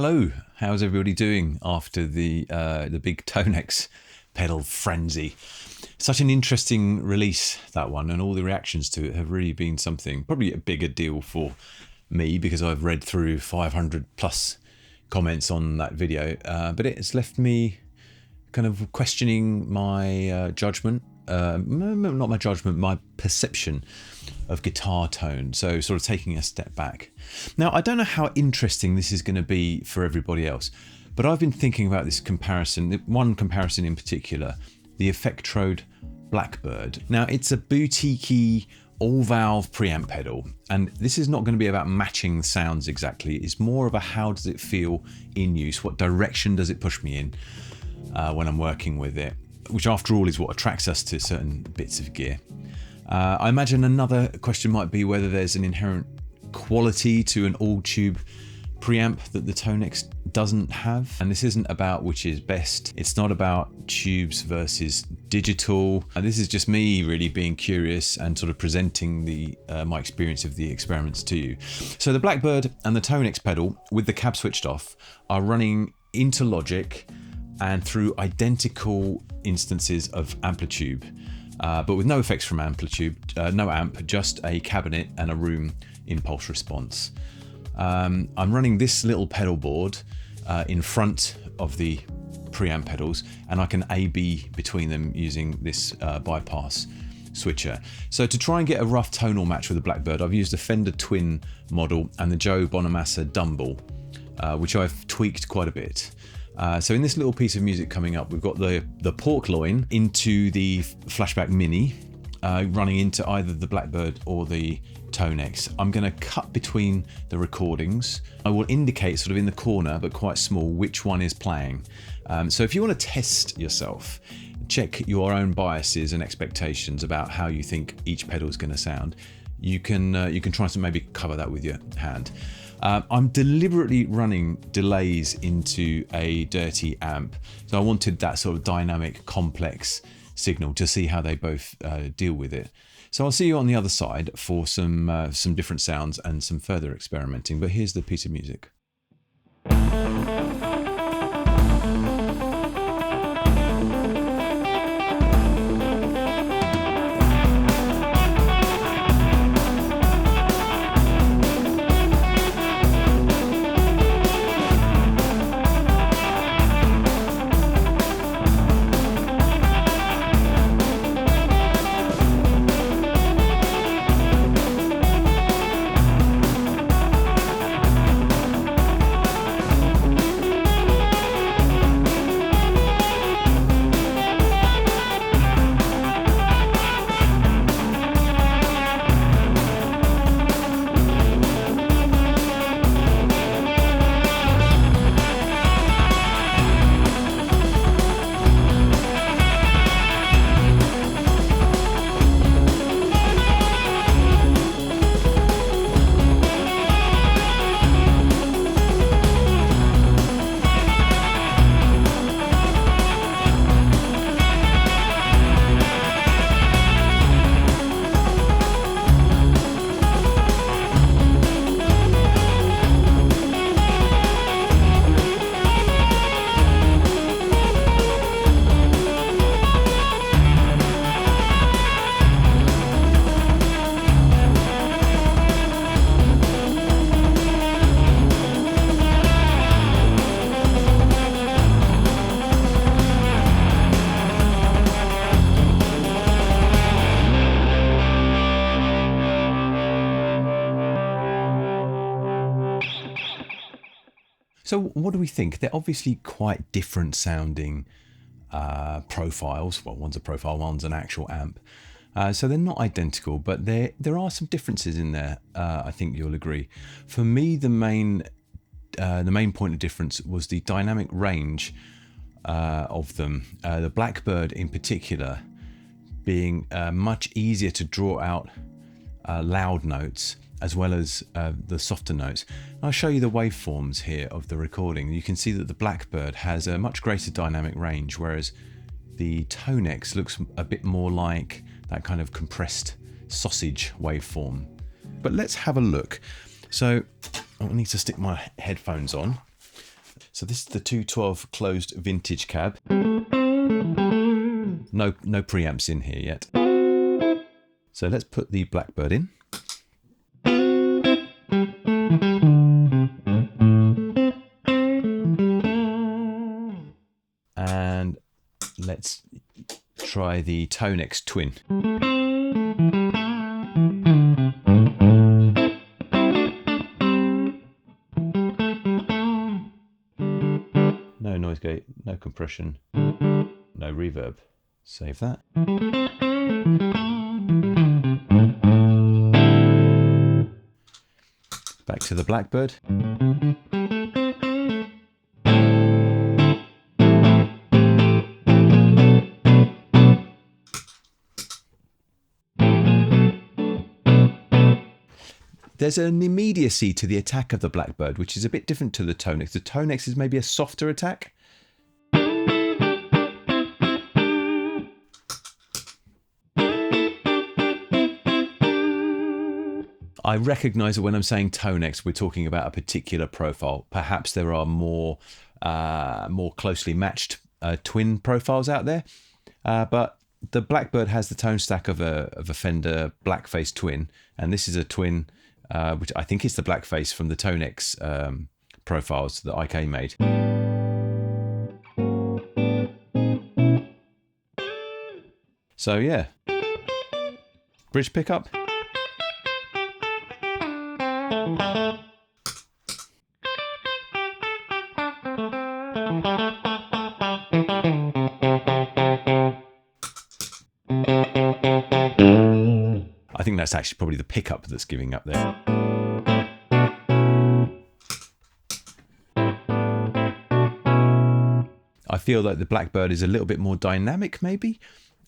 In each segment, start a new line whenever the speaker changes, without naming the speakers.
Hello, how's everybody doing after the big TONEX pedal frenzy? Such an interesting release, that one, and all the reactions to it have really been something. Probably a bigger deal for me because I've read through 500 plus comments on that video, but it's left me kind of questioning my judgment, not my judgment, my perception of guitar tone. So sort of taking a step back. Now, I don't know how interesting this is going to be for everybody else, but I've been thinking about this comparison, one comparison in particular, the Effectrode BLACKBIRD. Now, it's a boutique-y all-valve preamp pedal, and this is not going to be about matching sounds exactly. It's more of a how does it feel in use, what direction does it push me in when I'm working with it, which after all is what attracts us to certain bits of gear. I imagine another question might be whether there's an inherent quality to an all-tube preamp that the TONEX doesn't have. And this isn't about which is best. It's not about tubes versus digital. And this is just me really being curious and sort of presenting my experience of the experiments to you. So the BLACKBIRD and the TONEX pedal with the cab switched off are running into Logic and through identical instances of Amplitube. But with no effects from Amplitube, no amp, just a cabinet and a room impulse response. I'm running this little pedal board in front of the preamp pedals, and I can A/B between them using this bypass switcher. So to try and get a rough tonal match with the BLACKBIRD, I've used a Fender Twin model and the Joe Bonamassa Dumble, which I've tweaked quite a bit. So in this little piece of music coming up, we've got the pork loin into the Flashback Mini, running into either the BLACKBIRD or the TONEX. I'm going to cut between the recordings. I will indicate sort of in the corner, but quite small, which one is playing. So if you want to test yourself, check your own biases and expectations about how you think each pedal is going to sound. You can try to maybe cover that with your hand. I'm deliberately running delays into a dirty amp, so I wanted that sort of dynamic, complex signal to see how they both deal with it. So I'll see you on the other side for some different sounds and some further experimenting, but here's the piece of music. So what do we think? They're obviously quite different sounding profiles. Well, one's a profile, one's an actual amp. So they're not identical, but there are some differences in there. I think you'll agree. For me, the main point of difference was the dynamic range of them. The BLACKBIRD in particular being much easier to draw out loud notes as well as the softer notes. I'll show you the waveforms here of the recording. You can see that the BLACKBIRD has a much greater dynamic range, whereas the TONEX looks a bit more like that kind of compressed sausage waveform. But let's have a look. So I need to stick my headphones on. So this is the 212 closed vintage cab. No preamps in here yet. So let's put the Blackbird in. And let's try the TONEX Twin. No noise gate, no compression, no reverb. Save that. Back to the Blackbird. There's an immediacy to the attack of the Blackbird, which is a bit different to the TONEX. The TONEX is maybe a softer attack. I recognise that when I'm saying TONEX, we're talking about a particular profile. Perhaps there are more closely matched twin profiles out there, but the Blackbird has the tone stack of a Fender Blackface twin, and this is a twin, which I think is the Blackface from the TONEX profiles that IK made. So yeah, bridge pickup. I think that's actually probably the pickup that's giving up there. I feel like the Blackbird is a little bit more dynamic, maybe.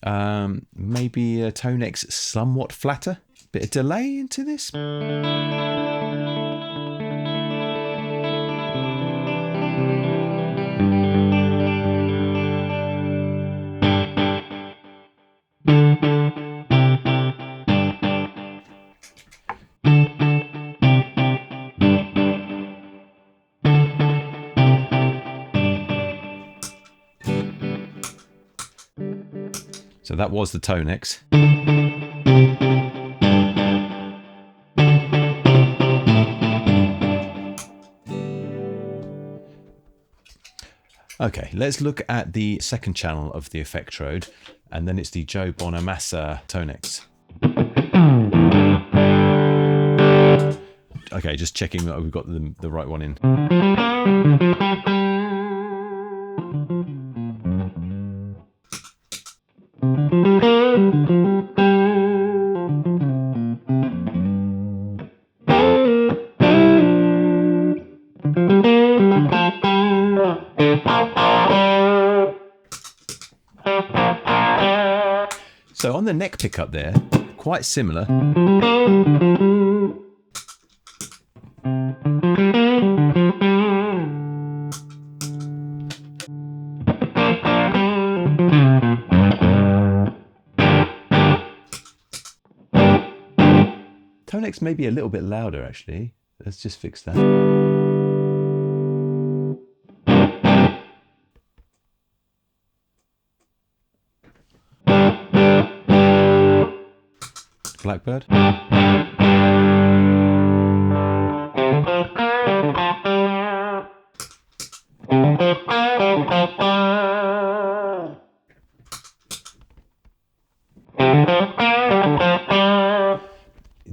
Maybe TONEX somewhat flatter. Bit of delay into this. So that was the TONEX. Okay, let's look at the second channel of the Effectrode, and then it's the Joe Bonamassa TONEX. Okay, just checking that we've got the right one in. So on the neck pickup there, quite similar. TONEX may be a little bit louder actually. Let's just fix that. Blackbird.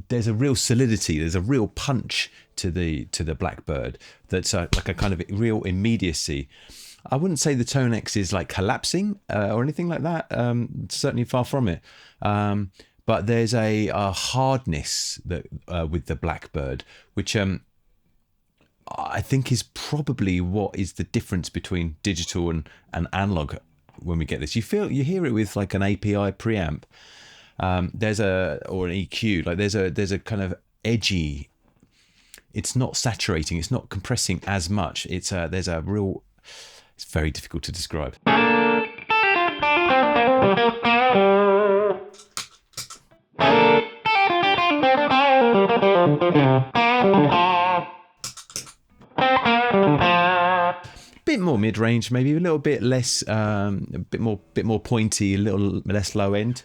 There's a real solidity, there's a real punch to the Blackbird that's like a kind of real immediacy. I wouldn't say the TONEX is like collapsing or anything like that, certainly far from it. But there's a hardness that with the Blackbird, which I think is probably what is the difference between digital and analog when we get this. You hear it with like an API preamp. Or an EQ, like there's a kind of edgy. It's not saturating. It's not compressing as much. It's there's a real. It's very difficult to describe. bit more mid-range, maybe a little bit less, a bit more pointy, a little less low end.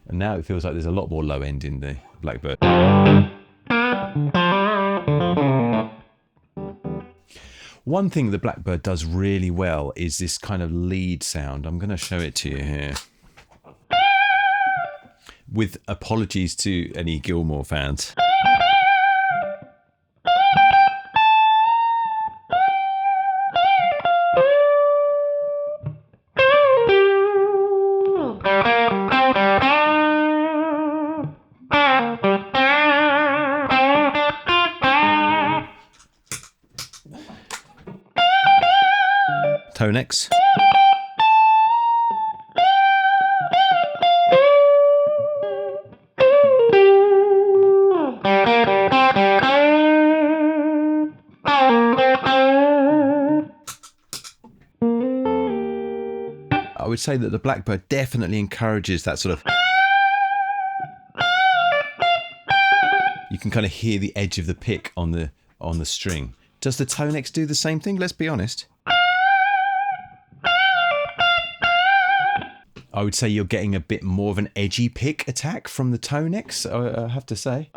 And now it feels like there's a lot more low end in the Blackbird. One thing the Blackbird does really well is this kind of lead sound. I'm going to show it to you here. With apologies to any Gilmour fans. TONEX. I would say that the Blackbird definitely encourages that sort of... You can kind of hear the edge of the pick on the string. Does the TONEX do the same thing? Let's be honest. I would say you're getting a bit more of an edgy pick attack from the TONEX, I have to say.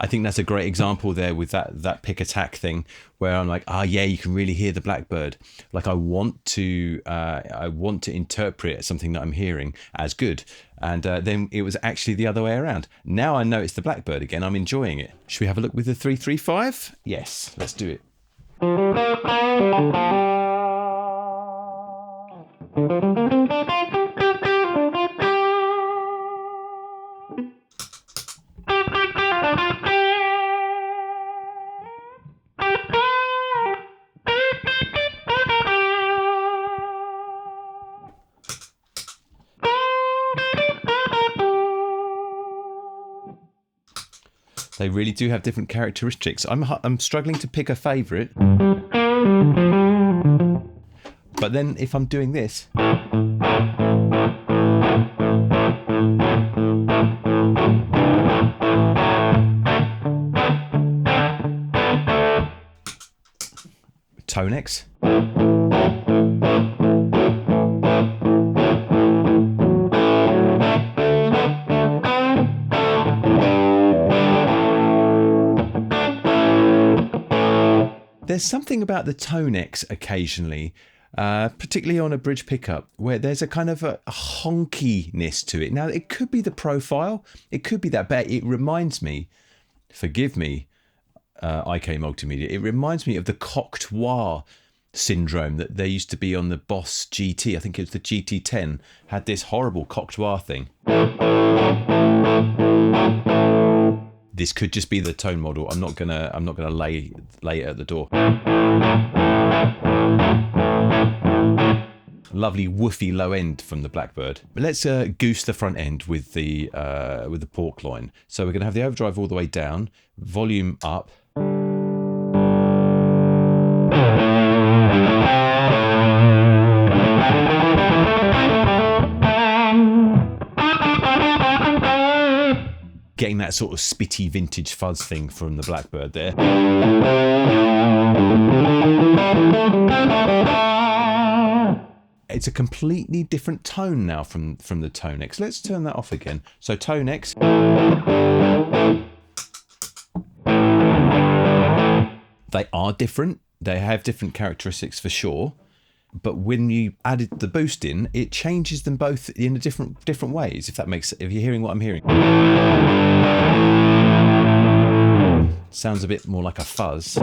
I think that's a great example there with that pick attack thing, where I'm like, yeah, you can really hear the Blackbird. Like I want to interpret something that I'm hearing as good, and then it was actually the other way around. Now I know it's the Blackbird again. I'm enjoying it. Should we have a look with the 335? Yes, let's do it. They really do have different characteristics. I'm struggling to pick a favourite. But then if I'm doing this... TONEX. There's something about the TONEX occasionally, particularly on a bridge pickup, where there's a kind of a honkiness to it. Now, it could be the profile, it could be that, but it reminds me, forgive me, IK Multimedia, it reminds me of the Cocteau syndrome that there used to be on the Boss GT. I think it was the GT10, had this horrible Cocteau thing. This could just be the tone model. I'm not gonna lay it at the door. Lovely woofy low end from the Blackbird. But let's goose the front end with the pork loin. So we're gonna have the overdrive all the way down, volume up. Getting that sort of spitty vintage fuzz thing from the Blackbird there. It's a completely different tone now from the TONEX. Let's turn that off again. So TONEX. They are different. They have different characteristics for sure. But when you added the boost in, it changes them both in a different ways. If you're hearing what I'm hearing, sounds a bit more like a fuzz.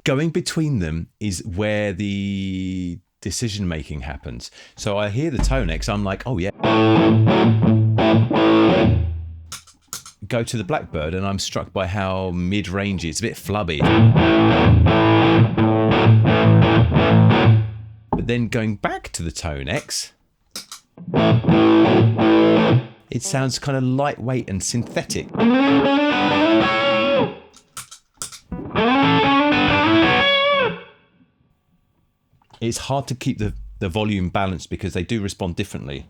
Going between them is where the decision making happens. So I hear the TONEX, I'm like, oh yeah. Go to the Blackbird and I'm struck by how mid-range it's a bit flubby. But then going back to the TONEX, it sounds kind of lightweight and synthetic. It's hard to keep the volume balanced because they do respond differently.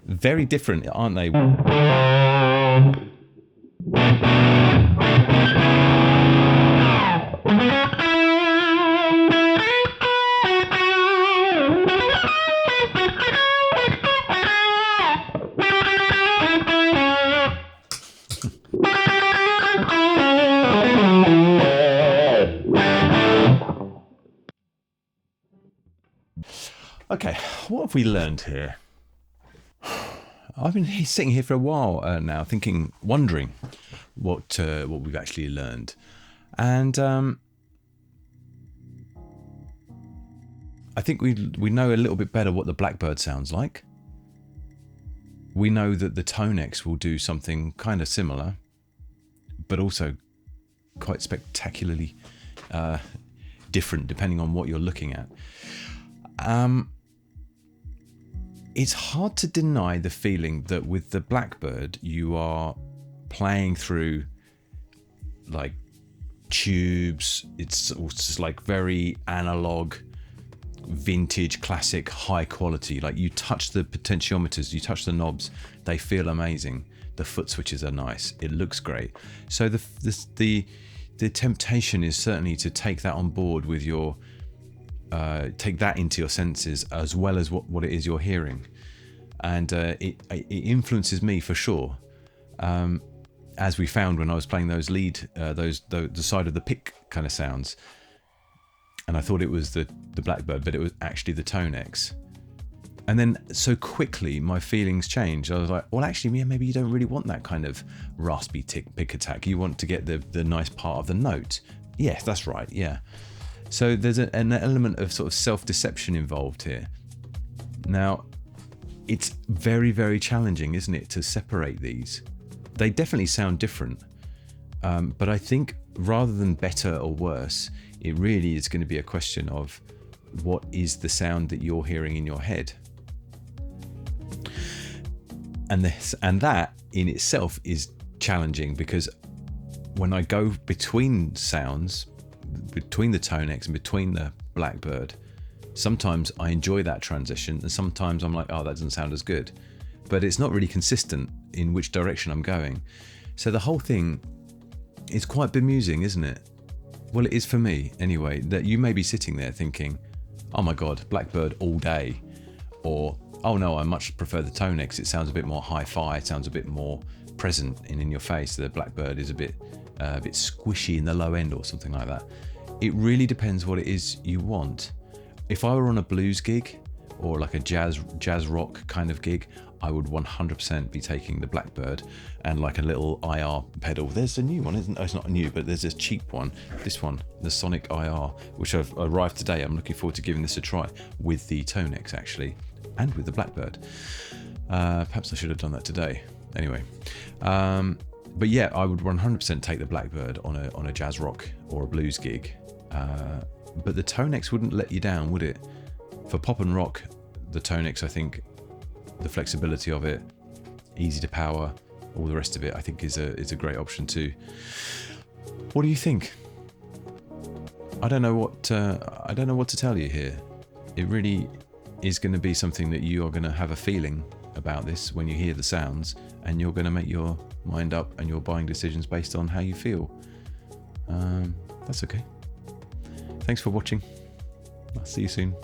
Very different, aren't they? Okay, what have we learned here? I've been sitting here for a while now, wondering what we've actually learned, and I think we know a little bit better what the Blackbird sounds like. We know that the TONEX will do something kind of similar, but also quite spectacularly different depending on what you're looking at. It's hard to deny the feeling that with the Blackbird you are playing through like tubes. It's just like very analog, vintage, classic, high quality. Like you touch the potentiometers, you touch the knobs, they feel amazing. The foot switches are nice. It looks great. So the temptation is certainly to take that on board with your take that into your senses as well as what it is you're hearing, and it influences me for sure, as we found when I was playing those lead the side of the pick kind of sounds, and I thought it was the Blackbird, but it was actually the TONEX. And then so quickly my feelings changed. I was like, well, actually, yeah, maybe you don't really want that kind of raspy pick attack. You want to get the nice part of the note. Yes, that's right, yeah. So there's an element of sort of self-deception involved here. Now, it's very, very challenging, isn't it, to separate these? They definitely sound different, but I think rather than better or worse, it really is going to be a question of what is the sound that you're hearing in your head. And that in itself is challenging, because when I go between sounds, between the TONEX and between the Blackbird, sometimes I enjoy that transition and sometimes I'm like, oh, that doesn't sound as good, but it's not really consistent in which direction I'm going. So the whole thing is quite bemusing, isn't it? Well, it is for me anyway. That you may be sitting there thinking, oh my god, Blackbird all day, or oh no, I much prefer the TONEX, it sounds a bit more hi-fi, it sounds a bit more present and in your face. The Blackbird is a bit squishy in the low end or something like that. It really depends what it is you want. If I were on a blues gig or like a jazz rock kind of gig, I would 100% be taking the Blackbird and like a little IR pedal. There's a new one, isn't? Oh, it's not new, but there's this cheap one. This one, the Sonic IR, which I've arrived today. I'm looking forward to giving this a try with the TONEX actually, and with the Blackbird. Perhaps I should have done that today. Anyway. But yeah, I would 100% take the Blackbird on a jazz rock or a blues gig. But the TONEX wouldn't let you down, would it? For pop and rock, the TONEX, I think, the flexibility of it, easy to power, all the rest of it, I think is a great option too. What do you think? I don't know what to tell you here. It really is going to be something that you are going to have a feeling about this when you hear the sounds, and you're going to make your mind up and your buying decisions based on how you feel. That's okay. Thanks for watching. I'll see you soon.